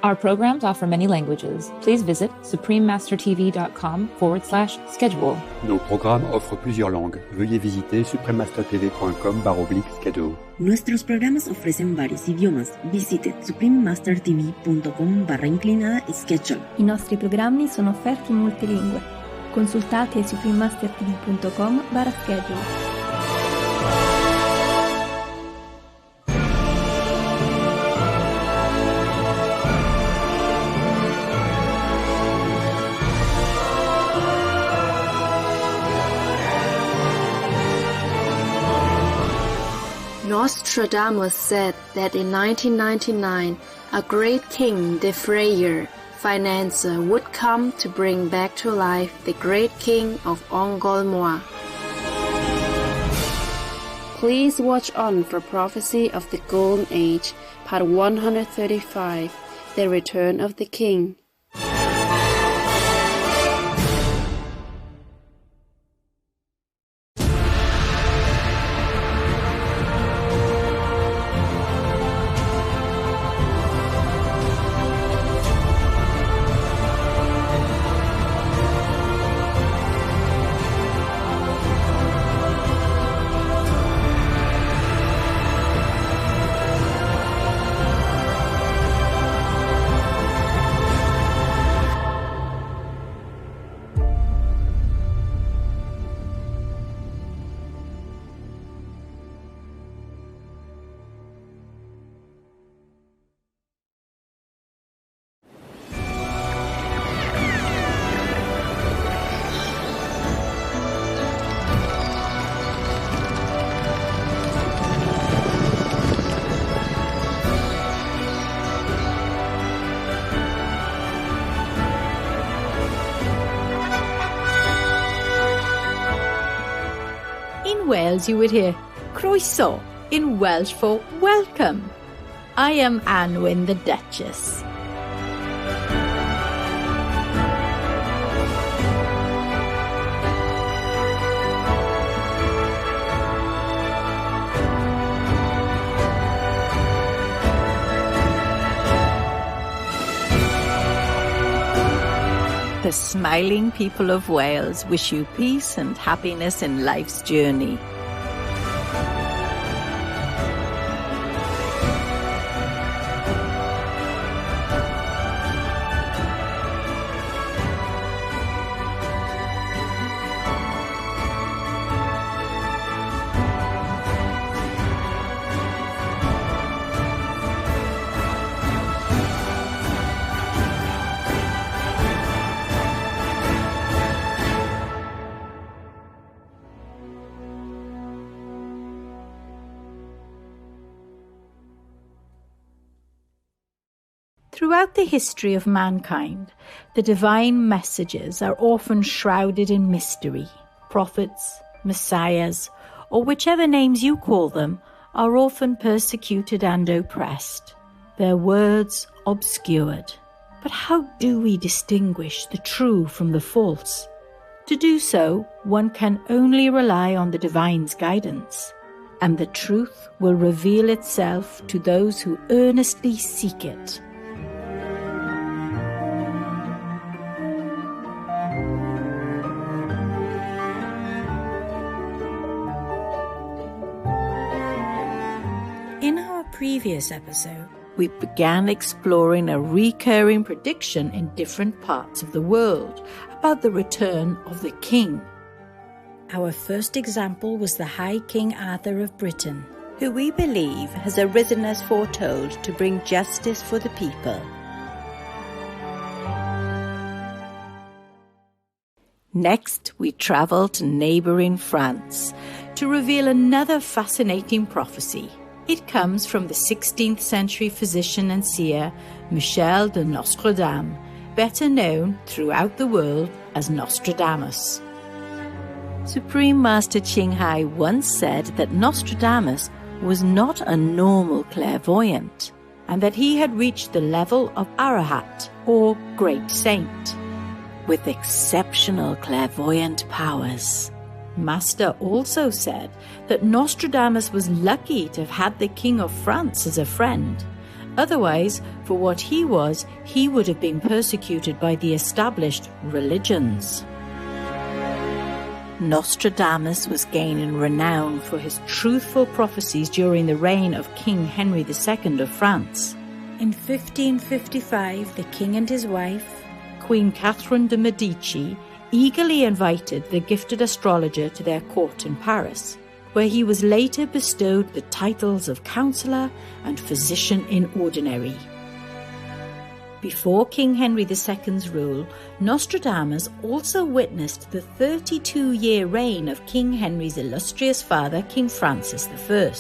Our programs offer many languages. Please visit suprememastertv.com/schedule. Nos programmes offrent plusieurs langues. Veuillez visiter suprememastertv.com/schedule. Nuestros programas ofrecen varios idiomas. Visite suprememastertv.com/schedule. I nostri programmi sono offerti in multilingue. Consultate suprememastertv.com/schedule. Nostradamus said that in 1999, a great king, the Freyr, financier, would come to bring back to life the great king of Angolmois. Please watch on for Prophecy of the Golden Age, Part 135, The Return of the King. In Wales, you would hear croeso in Welsh for welcome. I am Anwen the Duchess. The smiling people of Wales wish you peace and happiness in life's journey. Throughout the history of mankind, the divine messages are often shrouded in mystery. Prophets, messiahs, or whichever names you call them, are often persecuted and oppressed, their words obscured. But how do we distinguish the true from the false? To do so, one can only rely on the divine's guidance, and the truth will reveal itself to those who earnestly seek it. In our previous episode, we began exploring a recurring prediction in different parts of the world about the return of the king. Our first example was the High King Arthur of Britain, who we believe has arisen as foretold to bring justice for the people. Next, we travel to neighbouring France to reveal another fascinating prophecy. It comes from the 16th century physician and seer Michel de Nostradame, better known throughout the world as Nostradamus. Supreme Master Qinghai once said that Nostradamus was not a normal clairvoyant, and that he had reached the level of Arahat, or great saint, with exceptional clairvoyant powers. Master also said that Nostradamus was lucky to have had the King of France as a friend, Otherwise, for what he was, he would have been persecuted by the established religions. Nostradamus was gaining renown for his truthful prophecies during the reign of King Henry II of France. In 1555, the king and his wife, Queen Catherine de' Medici, eagerly invited the gifted astrologer to their court in Paris, where he was later bestowed the titles of Counselor and Physician in Ordinary. Before King Henry II's rule, Nostradamus also witnessed the 32-year reign of King Henry's illustrious father, King Francis I.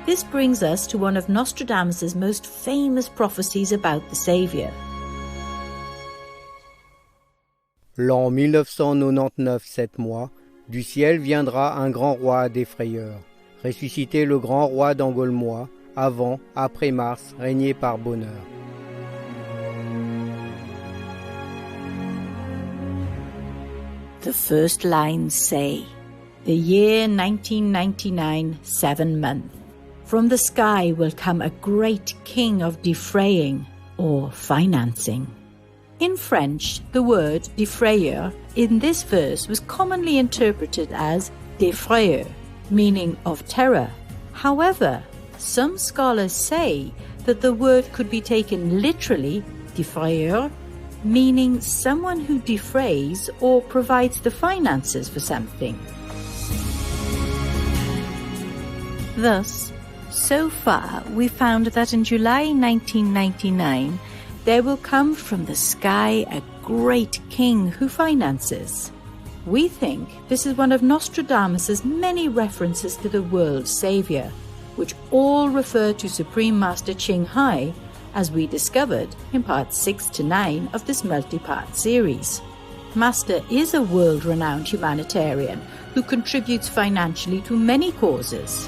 This brings us to one of Nostradamus's most famous prophecies about the Saviour. L'an 1999, 7 mois, du ciel viendra un grand roi des frayeurs. Ressusciter le grand roi d'Angolmois, avant, après Mars, régné par bonheur. The first lines say, "The year 1999, 7 months. From the sky will come a great king of defraying, or financing." In French, the word défrayeur in this verse was commonly interpreted as défrayeur, meaning of terror. However, some scholars say that the word could be taken literally, défrayeur, meaning someone who defrays or provides the finances for something. Thus, so far we found that in July 1999, there will come from the sky a great king who finances. We think this is one of Nostradamus's many references to the world saviour, which all refer to Supreme Master Ching Hai, as we discovered in parts 6 to 9 of this multi-part series. Master is a world-renowned humanitarian who contributes financially to many causes.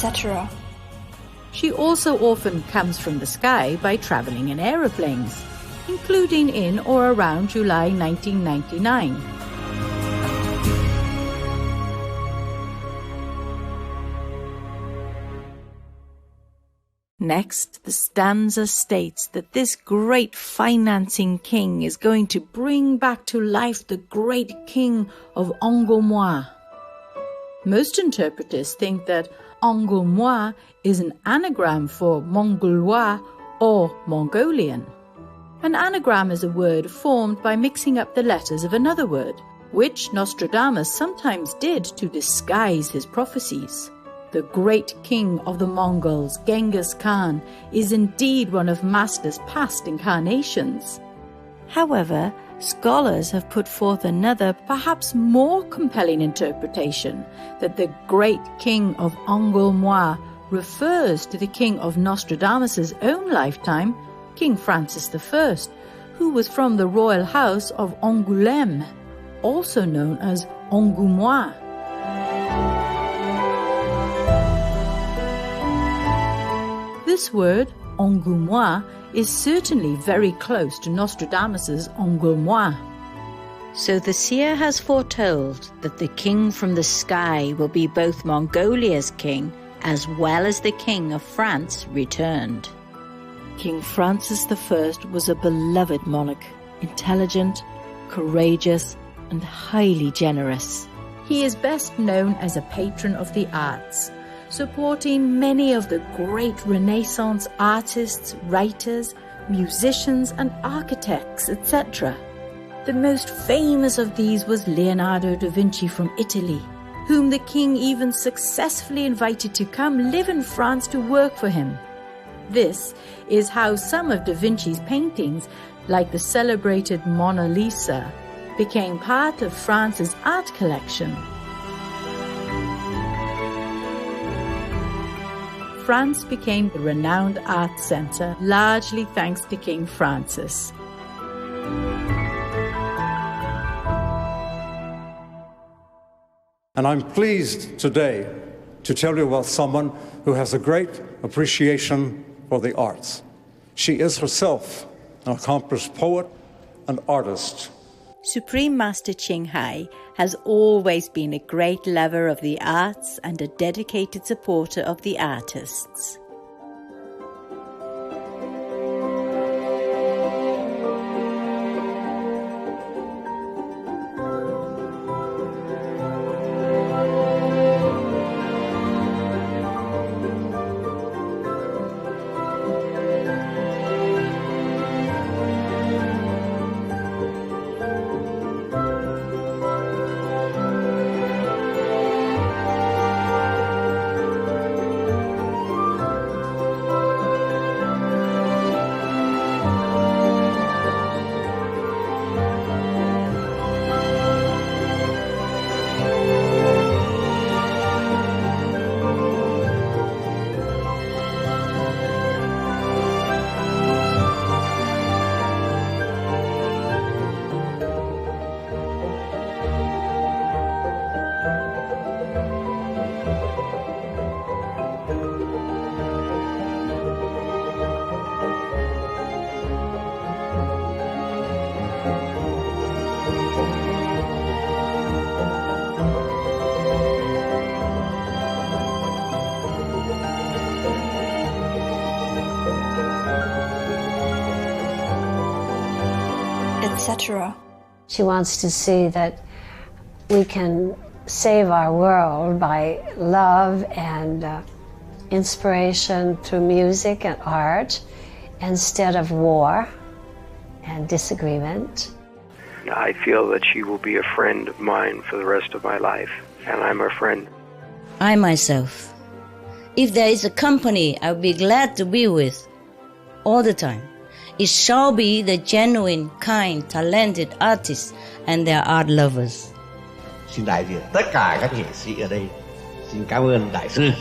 etc. She also often comes from the sky by travelling in aeroplanes, including in or around July 1999. Next, the stanza states that this great financing king is going to bring back to life the great king of Angolmois. Most interpreters think that Angolmois is an anagram for Mongolois or Mongolian. An anagram is a word formed by mixing up the letters of another word, which Nostradamus sometimes did to disguise his prophecies. The great king of the Mongols, Genghis Khan, is indeed one of Master's past incarnations. However, scholars have put forth another, perhaps more compelling interpretation, that the great king of Angolmois refers to the king of Nostradamus's own lifetime, King Francis I, who was from the royal house of Angoulême, also known as Angoumois. This word, Angoumois, is certainly very close to Nostradamus's Angolmois. So the seer has foretold that the king from the sky will be both Mongolia's king as well as the king of France returned. King Francis I was a beloved monarch, intelligent, courageous, and highly generous. He is best known as a patron of the arts, supporting many of the great Renaissance artists, writers, musicians, and architects, etc. The most famous of these was Leonardo da Vinci from Italy, whom the king even successfully invited to come live in France to work for him. This is how some of da Vinci's paintings, like the celebrated Mona Lisa, became part of France's art collection. France became a renowned art center, largely thanks to King Francis. And I'm pleased today to tell you about someone who has a great appreciation for the arts. She is herself an accomplished poet and artist. Supreme Master Ching Hai has always been a great lover of the arts and a dedicated supporter of the artists. Etc. She wants to see that we can save our world by love and inspiration through music and art instead of war and disagreement. I feel that she will be a friend of mine for the rest of my life, and I'm her friend. I myself, if there is a company I'll be glad to be with all the time, it shall be the genuine, kind, talented artists and their art lovers. Xin đại diện tất cả các nghệ sĩ ở đây. Xin cảm ơn đại sư.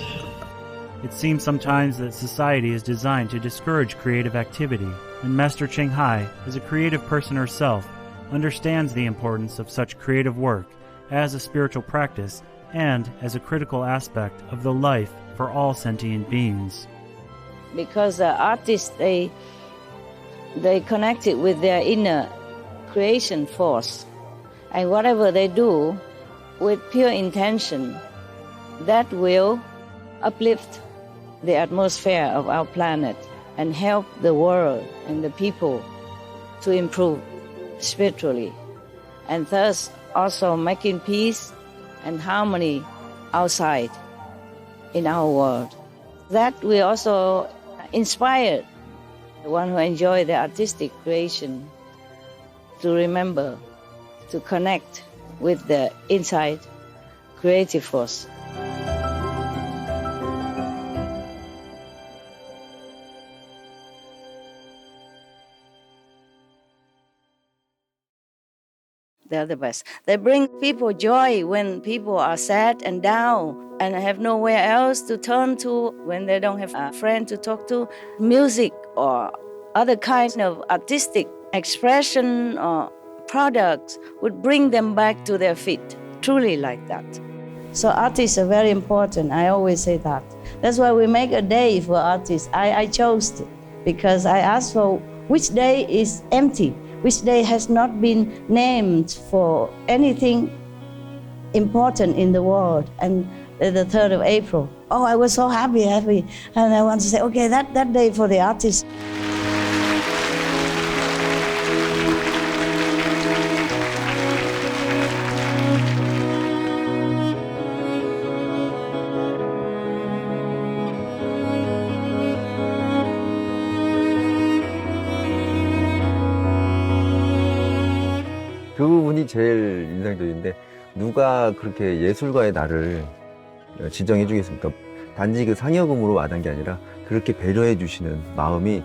It seems sometimes that society is designed to discourage creative activity, and Master Ching Hai, as a creative person herself, understands the importance of such creative work as a spiritual practice and as a critical aspect of the life for all sentient beings. Because the artists, they connect it with their inner creation force, and whatever they do with pure intention, that will uplift the atmosphere of our planet and help the world and the people to improve spiritually, and thus also making peace and harmony outside in our world. That will also inspire the one who enjoy the artistic creation to remember to connect with the inside creative force. They're the best. They bring people joy when people are sad and down and have nowhere else to turn to, when they don't have a friend to talk to. Music or other kinds of artistic expression or products would bring them back to their feet, truly like that. So artists are very important, I always say that. That's why we make a day for artists. I chose it because I asked for which day is empty, which day has not been named for anything important in the world, and the 3rd of April. Oh, I was so happy, and I want to say, okay, that day for the artists. 그 부분이 제일 인상적인데, 누가 그렇게 예술가의 날을 지정해 주겠습니까? 단지 그 상여금으로 와닿은 게 아니라 그렇게 배려해 주시는 마음이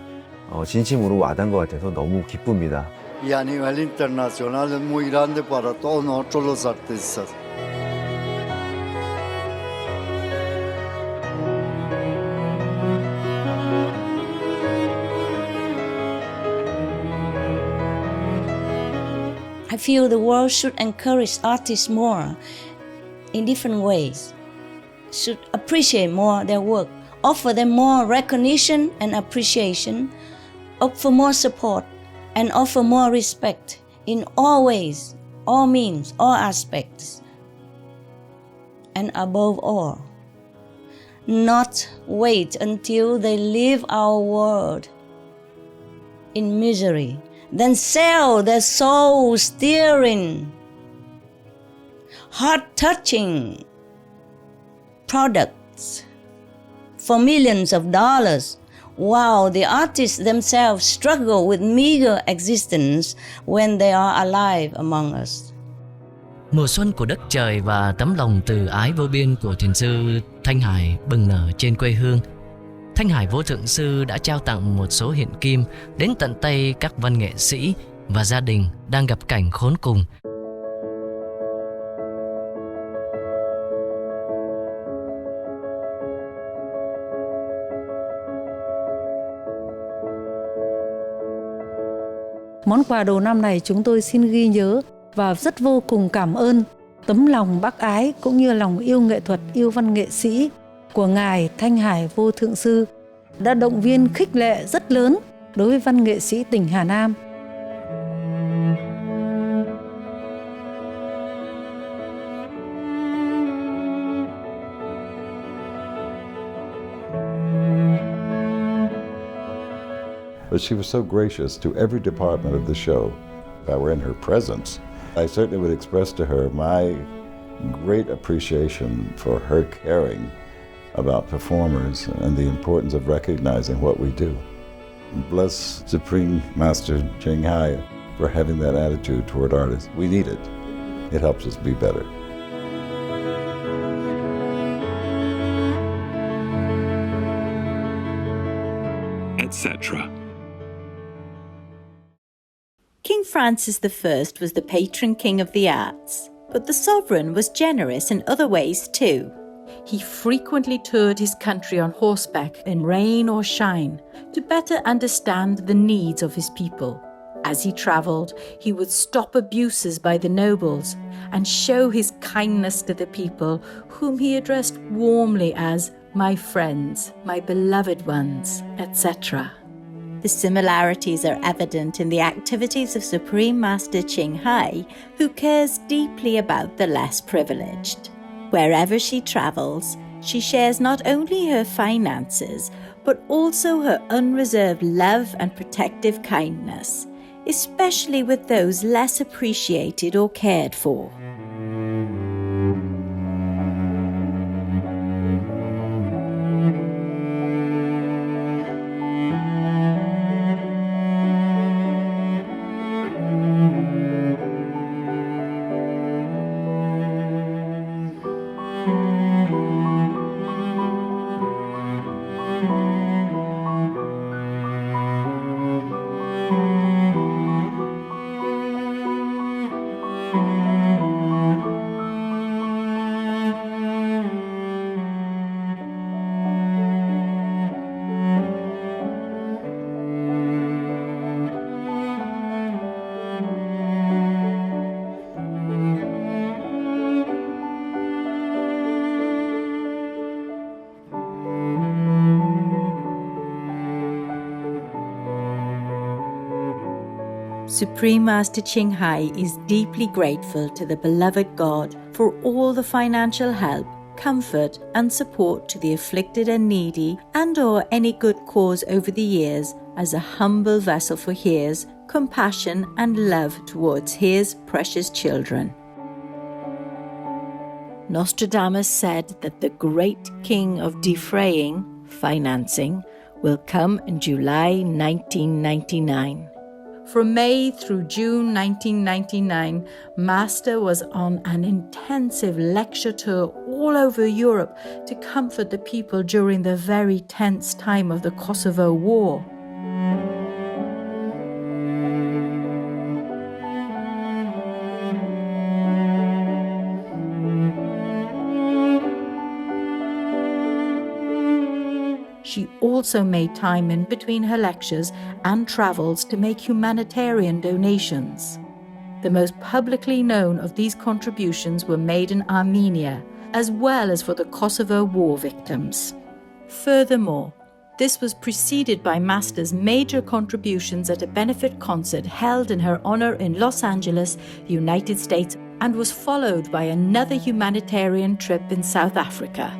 진심으로 와닿은 것 같아서 너무 기쁩니다. Y a nivel internacional es muy grande para todos nosotros los artistas. I feel the world should encourage artists more in different ways, should appreciate more their work, offer them more recognition and appreciation, offer more support, and offer more respect in all ways, all means, all aspects. And above all, not wait until they leave our world in misery, then sell their soul-stirring, heart-touching products for millions of dollars, while the artists themselves struggle with meager existence when they are alive among us. Mùa xuân của đất trời và tấm lòng từ ái vô biên của thiền sư Thanh Hải bừng nở trên quê hương. Thanh Hải Vô Thượng Sư đã trao tặng một số hiện kim đến tận tay các văn nghệ sĩ và gia đình đang gặp cảnh khốn cùng. Món quà đầu năm này chúng tôi xin ghi nhớ và rất vô cùng cảm ơn tấm lòng bác ái cũng như lòng yêu nghệ thuật, yêu văn nghệ sĩ của Ngài Thanh Hải Vô Thượng Sư đã động viên khích lệ rất lớn đối với văn nghệ sĩ tỉnh Hà Nam. But she was so gracious to every department of the show. If I were in her presence, I certainly would express to her my great appreciation for her caring about performers and the importance of recognizing what we do. Bless Supreme Master Ching Hai for having that attitude toward artists. We need it. It helps us be better. Etc. King Francis I was the patron king of the arts, but the sovereign was generous in other ways too. He frequently toured his country on horseback in rain or shine to better understand the needs of his people. As he travelled, he would stop abuses by the nobles and show his kindness to the people, whom he addressed warmly as my friends, my beloved ones, etc. The similarities are evident in the activities of Supreme Master Ching Hai, who cares deeply about the less privileged. Wherever she travels, she shares not only her finances, but also her unreserved love and protective kindness, especially with those less appreciated or cared for. Supreme Master Ching Hai is deeply grateful to the beloved God for all the financial help, comfort and support to the afflicted and needy and/or any good cause over the years as a humble vessel for His compassion and love towards His precious children. Nostradamus said that the great king of defraying, financing, will come in July 1999. From May through June 1999, Master was on an intensive lecture tour all over Europe to comfort the people during the very tense time of the Kosovo War. She also made time in between her lectures and travels to make humanitarian donations. The most publicly known of these contributions were made in Armenia, as well as for the Kosovo war victims. Furthermore, this was preceded by Master's major contributions at a benefit concert held in her honor in Los Angeles, United States, and was followed by another humanitarian trip in South Africa.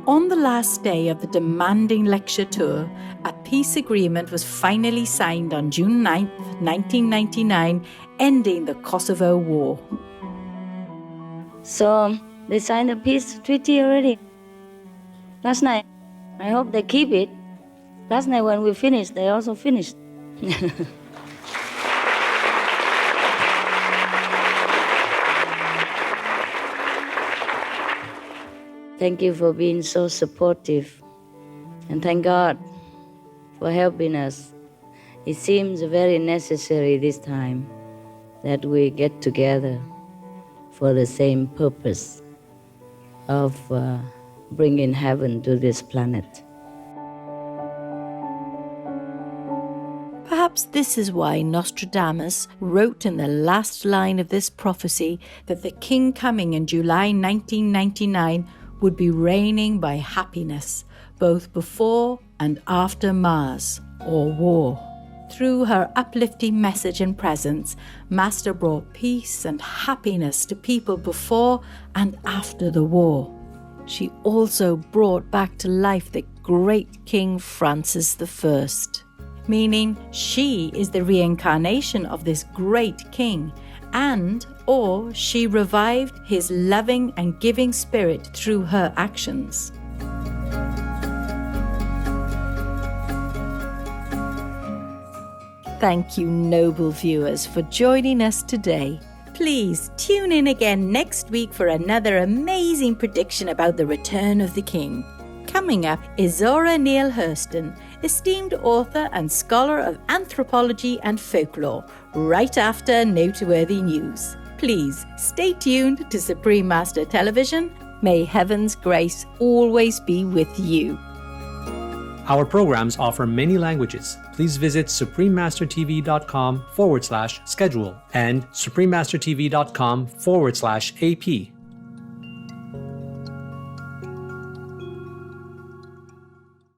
On the last day of the demanding lecture tour, a peace agreement was finally signed on June 9, 1999, ending the Kosovo War. So they signed a peace treaty already. Last night. I hope they keep it. Last night when we finished, they also finished. Thank you for being so supportive. And thank God for helping us. It seems very necessary this time that we get together for the same purpose of bringing heaven to this planet. Perhaps this is why Nostradamus wrote in the last line of this prophecy that the king coming in July 1999 would be reigning by happiness, both before and after Mars, or war. Through her uplifting message and presence, Master brought peace and happiness to people before and after the war. She also brought back to life the great King Francis I, meaning she is the reincarnation of this great king, or she revived his loving and giving spirit through her actions. Thank you, noble viewers, for joining us today. Please tune in again next week for another amazing prediction about the return of the king. Coming up is Zora Neale Hurston, esteemed author and scholar of anthropology and folklore, right after noteworthy news. Please stay tuned to Supreme Master Television. May heaven's grace always be with you. Our programs offer many languages. Please visit suprememastertv.com/schedule and suprememastertv.com/AP.